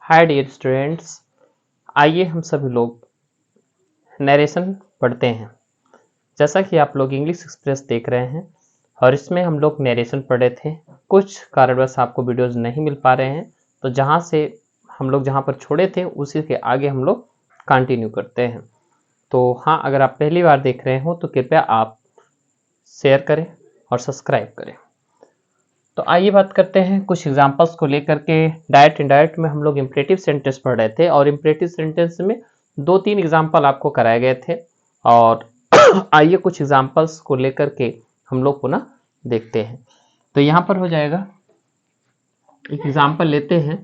Hi dear students, आइए हम सभी लोग नरेशन पढ़ते हैं। जैसा कि आप लोग इंग्लिश एक्सप्रेस देख रहे हैं और इसमें हम लोग नरेशन पढ़ रहे थे। कुछ कारणवश आपको वीडियोस नहीं मिल पा रहे हैं, तो जहाँ से हम लोग जहाँ पर छोड़े थे उसी के आगे हम लोग कंटिन्यू करते हैं। तो हाँ, अगर आप पहली बार देख रहे हो तो कृपया आप शेयर करें और सब्सक्राइब करें। तो आइए बात करते हैं कुछ एग्जांपल्स को लेकर के। डायरेक्ट इनडायरेक्ट में हम लोग इंपरेटिव सेंटेंस पढ़ रहे थे और इंपरेटिव सेंटेंस में 2-3 एग्जांपल आपको कराए गए थे और आइए कुछ एग्जांपल्स को लेकर के हम लोग पुनः देखते हैं। तो यहाँ पर हो जाएगा, एक एग्जांपल लेते हैं।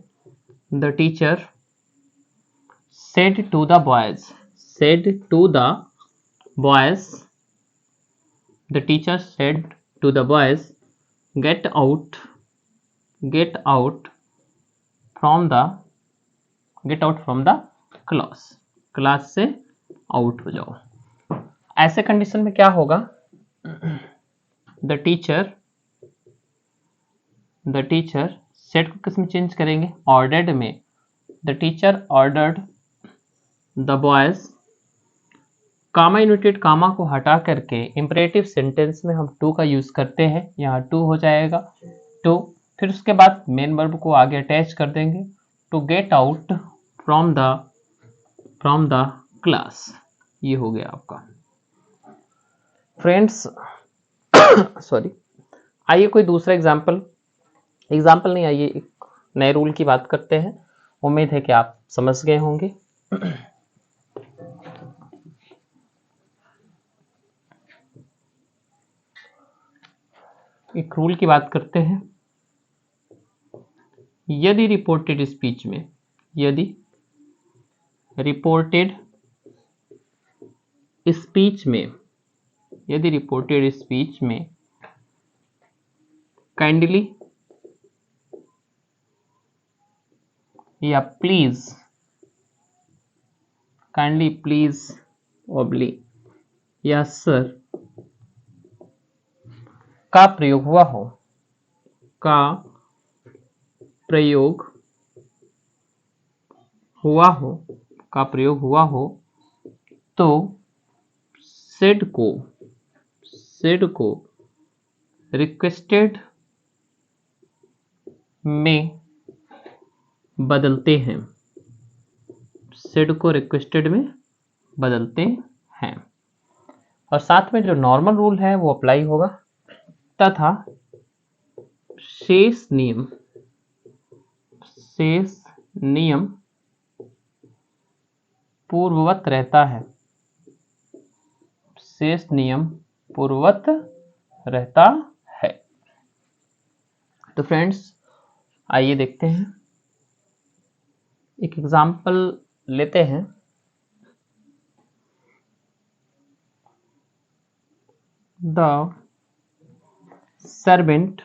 The teacher said to the boys, the teacher said to the boys, get out from the class से आउट हो जाओ। ऐसे कंडीशन में क्या होगा, द टीचर सेट को किस में चेंज करेंगे, ऑर्डर्ड में। The teacher ordered the boys, comma united comma को हटा करके इंपरेटिव सेंटेंस में हम टू का यूज करते हैं। यहाँ टू हो जाएगा टू, फिर उसके बाद मेन वर्ब को आगे अटैच कर देंगे, to get out from the class. ये हो गया आपका फ्रेंड्स। सॉरी, आइए कोई दूसरा एग्जाम्पल नहीं, आइए एक नए रूल की बात करते हैं। उम्मीद है कि आप समझ गए होंगे। एक रूल की बात करते हैं। यदि रिपोर्टेड स्पीच में काइंडली या प्लीज ओब्लिक या सर का प्रयोग हुआ हो तो सेड को रिक्वेस्टेड में बदलते हैं। और साथ में जो नॉर्मल रूल है वो अप्लाई होगा, तथा शेष नियम पूर्ववत रहता है। तो फ्रेंड्स आइए देखते हैं, एक एग्जाम्पल लेते हैं। The servant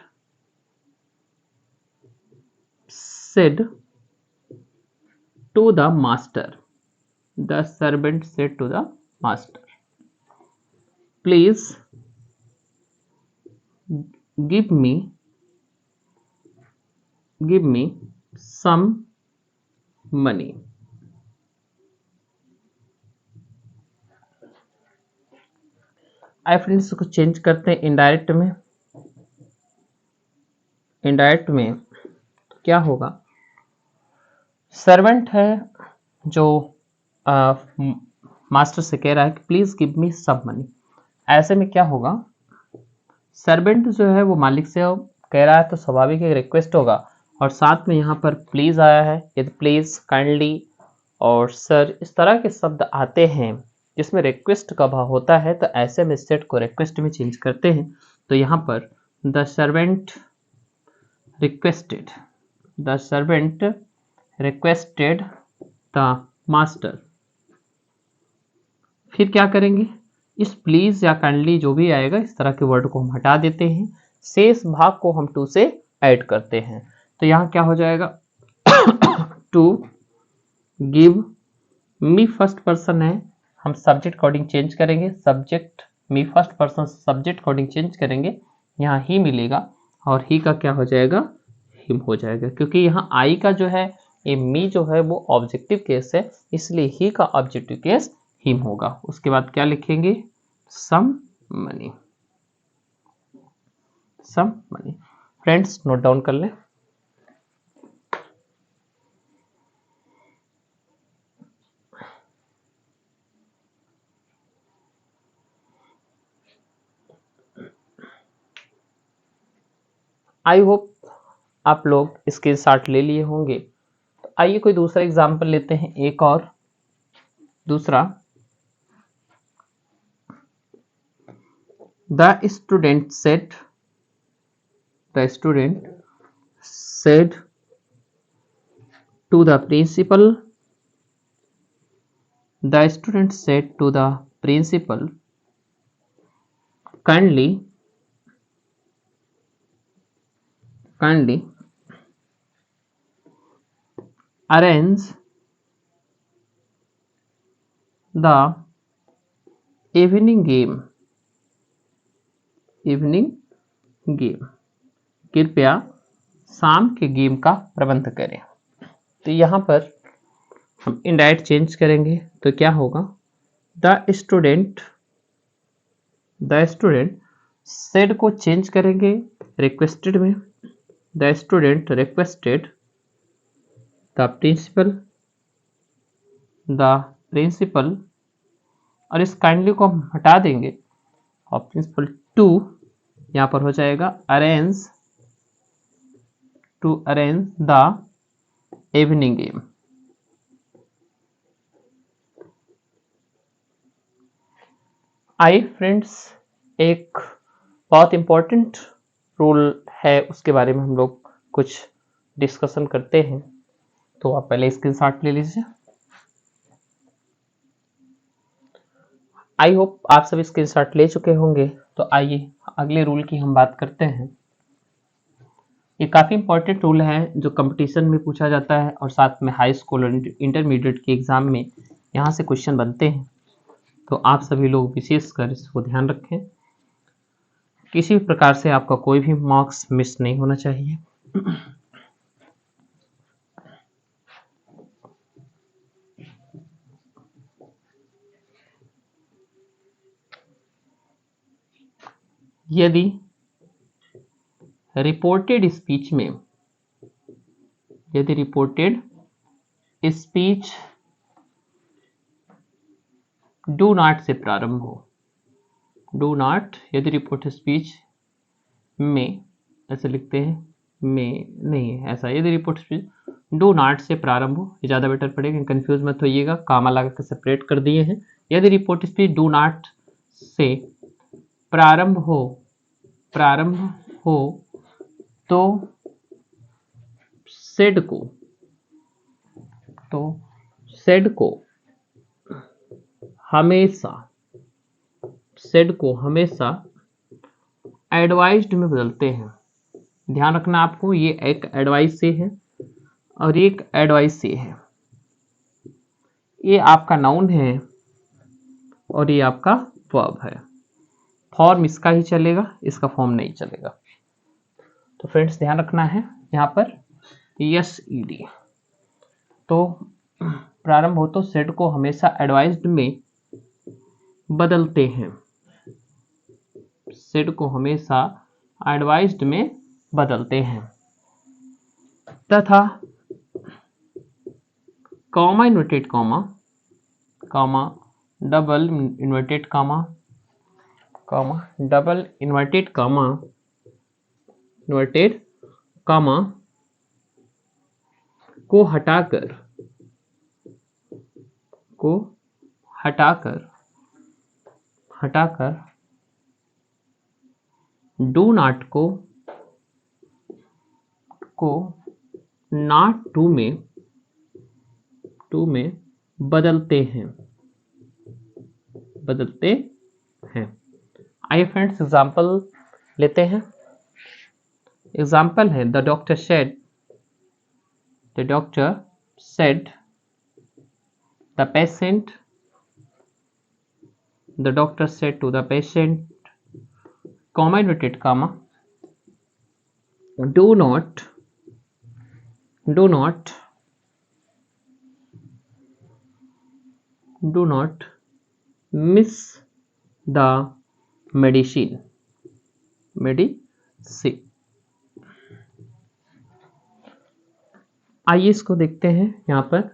said to the master, please give me some money। I friends को चेंज करते हैं इनडायरेक्ट में। तो क्या होगा, सर्वेंट है जो मास्टर से कह रहा है कि please give me some money. ऐसे में क्या होगा, सर्वेंट जो है वो मालिक से कह रहा है तो स्वाभाविक एक रिक्वेस्ट होगा, और साथ में यहाँ पर प्लीज आया है। यदि प्लीज, काइंडली और सर इस तरह के शब्द आते हैं जिसमें रिक्वेस्ट का भाव होता है, तो ऐसे में सेट को रिक्वेस्ट में चेंज करते हैं। तो यहाँ पर the servant requested the master. फिर क्या करेंगे, इस प्लीज या काइंडली जो भी आएगा इस तरह के वर्ड को हम हटा देते हैं, शेष भाग को हम टू से ऐड करते हैं। तो यहाँ क्या हो जाएगा, to give me, first person है, हम सब्जेक्ट कोडिंग चेंज करेंगे, subject me first person subject coding change करेंगे, यहाँ ही मिलेगा और ही का क्या हो जाएगा, हिम हो जाएगा, क्योंकि यहाँ आई का जो है ये मी जो है वो ऑब्जेक्टिव केस है, इसलिए ही का ऑब्जेक्टिव केस हिम होगा। उसके बाद क्या लिखेंगे, some money, some money. Friends note down कर लें। आई होप आप लोग इसके शॉट ले लिए होंगे। तो आइए कोई दूसरा एग्जाम्पल लेते हैं, एक और दूसरा। The student said to the principal, the student said to the principal, kindly arrange the evening game, कृपया शाम के गेम का प्रबंध करें। तो यहाँ पर हम इनडायरेक्ट चेंज करेंगे तो क्या होगा, द स्टूडेंट सेड को चेंज करेंगे रिक्वेस्टेड में, the student requested the principal, और इस काइंडली को हम हटा देंगे और प्रिंसिपल टू यहाँ पर हो जाएगा arrange the evening game. I friends, एक बहुत इंपॉर्टेंट रूल है, उसके बारे में हम लोग कुछ डिस्कशन करते हैं। तो आप पहले स्क्रीनशॉट ले लीजिए। आई होप आप सभी स्क्रीनशॉट ले चुके होंगे। तो आइए अगले रूल की हम बात करते हैं। ये काफ़ी इंपॉर्टेंट रूल है जो कंपटीशन में पूछा जाता है और साथ में हाई स्कूल और इंटरमीडिएट के एग्जाम में यहाँ से क्वेश्चन बनते हैं। तो आप सभी लोग विशेषकर इसको ध्यान रखें, किसी भी प्रकार से आपका कोई भी मार्क्स मिस नहीं होना चाहिए। यदि रिपोर्टेड स्पीच डू नॉट से प्रारंभ हो, यदि रिपोर्टेड स्पीच में, ऐसे लिखते हैं में नहीं है ऐसा, यदि रिपोर्ट स्पीच डू नॉट से प्रारंभ हो, ये ज़्यादा बेटर पड़ेगा, कंफ्यूज मत होइएगा, कामा लगा के सेपरेट कर दिए हैं। यदि रिपोर्ट स्पीच डू नॉट से प्रारंभ हो तो सेड को हमेशा एडवाइज्ड में बदलते हैं। ध्यान रखना आपको, ये एक एडवाइस से है और एक एडवाइस से है। ये आपका नाउन है और ये आपका वर्ब है। फॉर्म इसका ही चलेगा, इसका फॉर्म नहीं चलेगा। तो फ्रेंड्स ध्यान रखना है यहाँ पर यस ईडी। तो प्रारंभ हो तो सेड को हमेशा एडवाइज्ड में बदलते हैं, सेड को हमेशा एडवाइज्ड में बदलते हैं, तथा comma inverted comma double inverted comma को हटाकर डू नॉट को नॉट टू में बदलते हैं। आइए फ्रेंड्स एग्जाम्पल लेते हैं। एग्जाम्पल है the doctor said the doctor said to the patient, comma inverted comma, do not do not miss the medicine. आइए इसको देखते हैं। यहाँ पर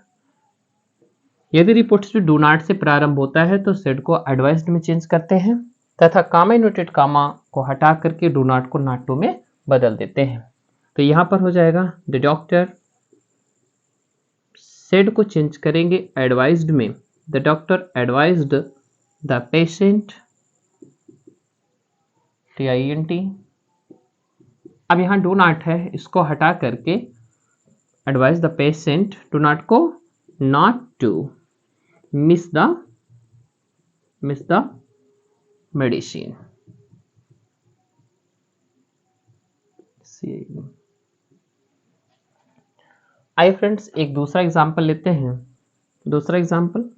यदि रिपोर्ट से डू नॉट से प्रारंभ होता है तो सेड को एडवाइज्ड में चेंज करते हैं तथा कामा इन्वर्टेड कामा को हटा करके डू नॉट को नॉट टू में बदल देते हैं। तो यहाँ पर हो जाएगा द डॉक्टर, सेड को चेंज करेंगे एडवाइज्ड में, the doctor advised the patient, TINT। अब यहाँ डू नॉट है, इसको हटा करके advise the patient do not को not to miss the medicine. आइए फ्रेंड्स एक दूसरा एग्जांपल लेते हैं। दूसरा example,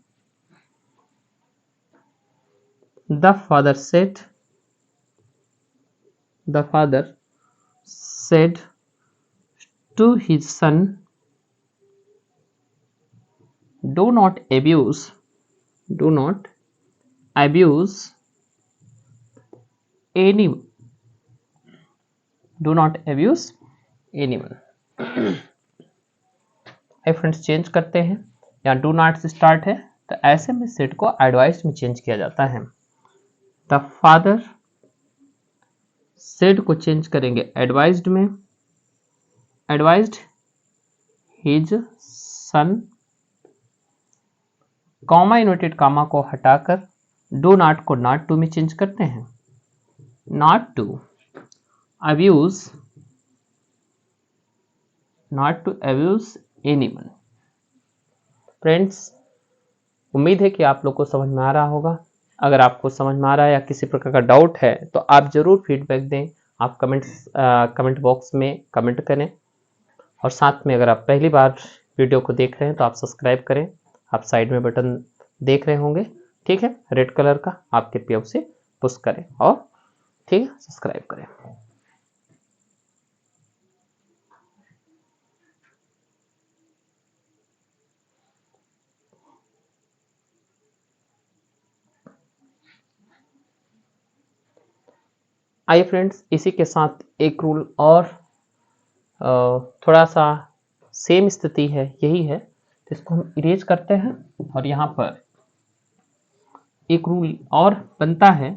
the father said to his son do not abuse anyone, friends change करते हैं। यहाँ डू नॉट से स्टार्ट है तो ऐसे में सेट को एडवाइज में चेंज किया जाता है। द फादर, सेड को चेंज करेंगे एडवाइज्ड में, advised his son, comma inverted comma को हटाकर डू नॉट को नॉट टू में चेंज करते हैं, not to abuse anyone. Friends उम्मीद है कि आप लोग को समझ में आ रहा होगा। अगर आपको समझ में आ रहा है या किसी प्रकार का डाउट है तो आप जरूर फीडबैक दें। आप कमेंट बॉक्स में कमेंट करें और साथ में अगर आप पहली बार वीडियो को देख रहे हैं तो आप सब्सक्राइब करें। आप साइड में बटन देख रहे होंगे, ठीक है, रेड कलर का, आप कृपया उसे पुश करें और ठीक है सब्सक्राइब करें। आइए फ्रेंड्स इसी के साथ एक रूल और थोड़ा सा सेम स्थिति है, यही है, तो इसको हम इरेज करते हैं और यहाँ पर एक रूल और बनता है,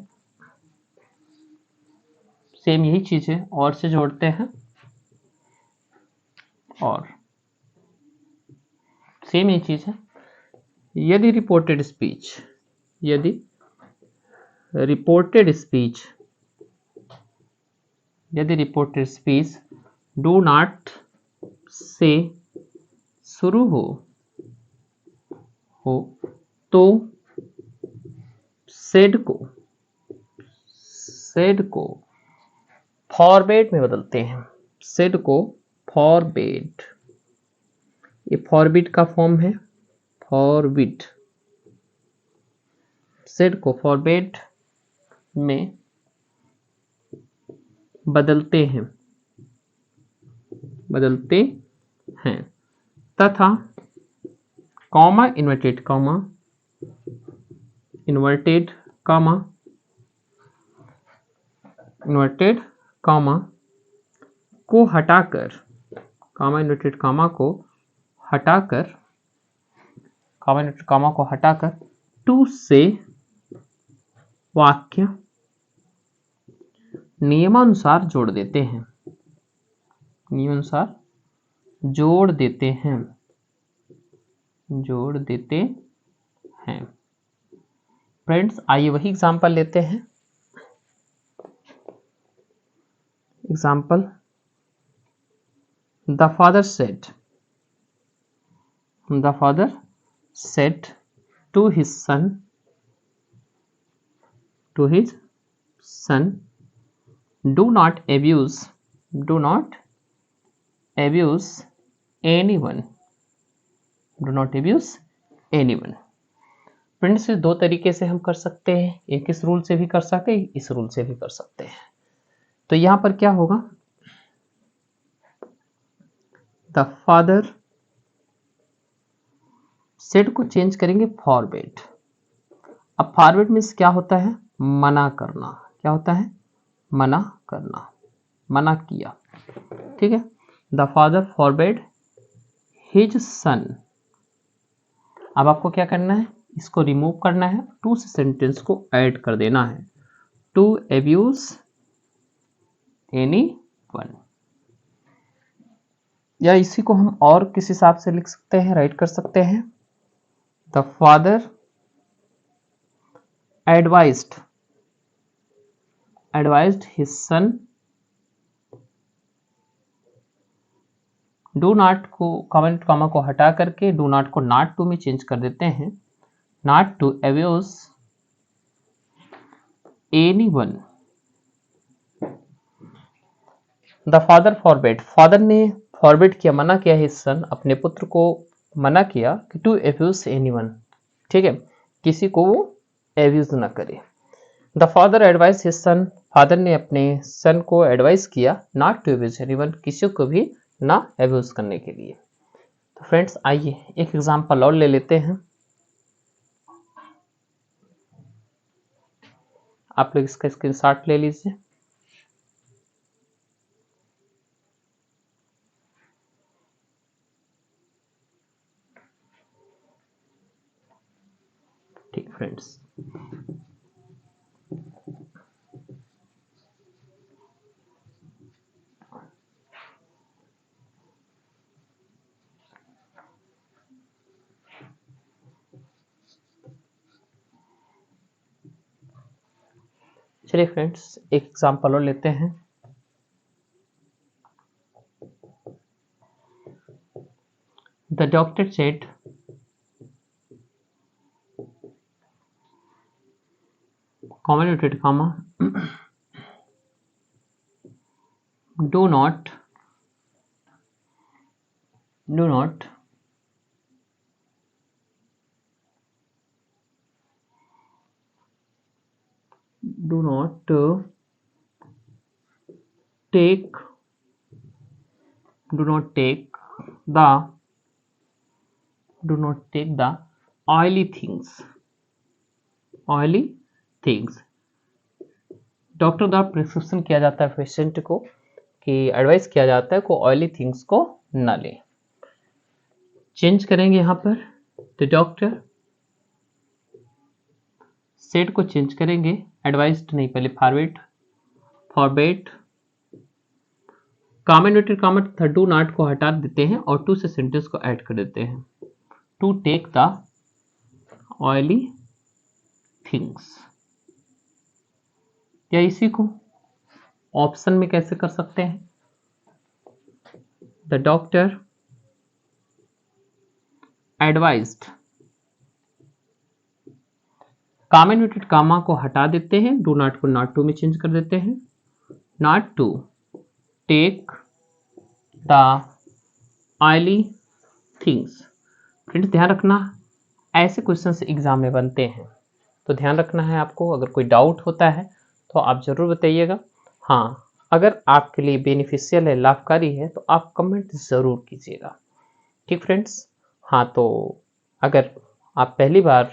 सेम यही चीज है, और से जोड़ते हैं और सेम यही चीज है। यदि रिपोर्टेड स्पीच डू नॉट से शुरू हो तो सेड को फॉरबेड में बदलते हैं। सेड को फॉरबेड, ये फॉरबिड का फॉर्म है, फॉरबिड। सेड को फॉरबेड में बदलते हैं तथा कॉमा इन्वर्टेड कामा को हटाकर, कॉमा इन्वर्टेड कामा को हटाकर टू से वाक्य नियमानुसार जोड़ देते हैं। फ्रेंड्स आइए वही एग्जांपल लेते हैं। Example, the father said to his son do not abuse anyone। Friends दो तरीके से हम कर सकते हैं, एक इस रूल से भी कर सकते हैं, इस रूल से भी कर सकते हैं। तो यहां पर क्या होगा, द फादर सेड को चेंज करेंगे फॉरबिड। अब फॉरबिड मीन्स क्या होता है, मना करना। क्या होता है, मना करना, मना किया, ठीक है। The father forbid his son. अब आपको क्या करना है, इसको रिमूव करना है, टू से सेंटेंस को ऐड कर देना है, टू अब्यूज एनी वन। या इसी को हम और किस हिसाब से लिख सकते हैं, राइट कर सकते हैं, the father advised his son. Do not को कमेंट कॉमा को हटा करके डू नॉट को नॉट टू में चेंज कर देते हैं, not to abuse anyone. The father forbid, father ने फॉरबिड किया, मना किया, हिज सन, अपने पुत्र को मना किया कि टू अब्यूज एनीवन, ठीक है, किसी को वो एब्यूज ना करे। The father advise his son, father ने अपने सन को एडवाइस किया नॉट टू अब्यूज एनीवन, किसी को भी ना एब्यूज करने के लिए। तो फ्रेंड्स आइए एक एग्जांपल और ले लेते हैं। आप लोग इसका स्क्रीनशॉट ले लीजिए। ठीक फ्रेंड्स, चलिए फ्रेंड्स एक एग्जांपल और लेते हैं। The doctor said comma comma do not take the oily things doctor द्वारा प्रिस्क्रिप्शन किया जाता है पेशेंट को, कि एडवाइस किया जाता है को ऑयली थिंग्स को ना ले। चेंज करेंगे यहाँ पर, द डॉक्टर सेड को चेंज करेंगे, एडवाइस्ड नहीं, पहले फॉरबिड, कॉम्बिनेटेड कॉमा तथा डू नॉट को हटा देते हैं और टू से सेंटेंस को ऐड कर देते हैं, to take the oily things. या इसी को ऑप्शन में कैसे कर सकते हैं, द डॉक्टर एडवाइज्ड, कॉम्बिनेटेड कॉमा को हटा देते हैं, डू नॉट को नॉट टू में चेंज कर देते हैं, not to take the oily things. Friends ध्यान रखना, ऐसे क्वेश्चंस एग्जाम में बनते हैं, तो ध्यान रखना है आपको। अगर कोई डाउट होता है तो आप ज़रूर बताइएगा। हाँ, अगर आपके लिए बेनिफिशियल है, लाभकारी है, तो आप कमेंट ज़रूर कीजिएगा, ठीक फ्रेंड्स। हाँ, तो अगर आप पहली बार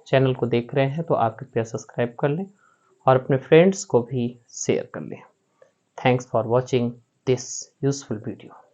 चैनल को देख रहे हैं तो आप कृपया सब्सक्राइब कर लें और अपने फ्रेंड्स को भी शेयर कर लें। Thanks for watching this useful video.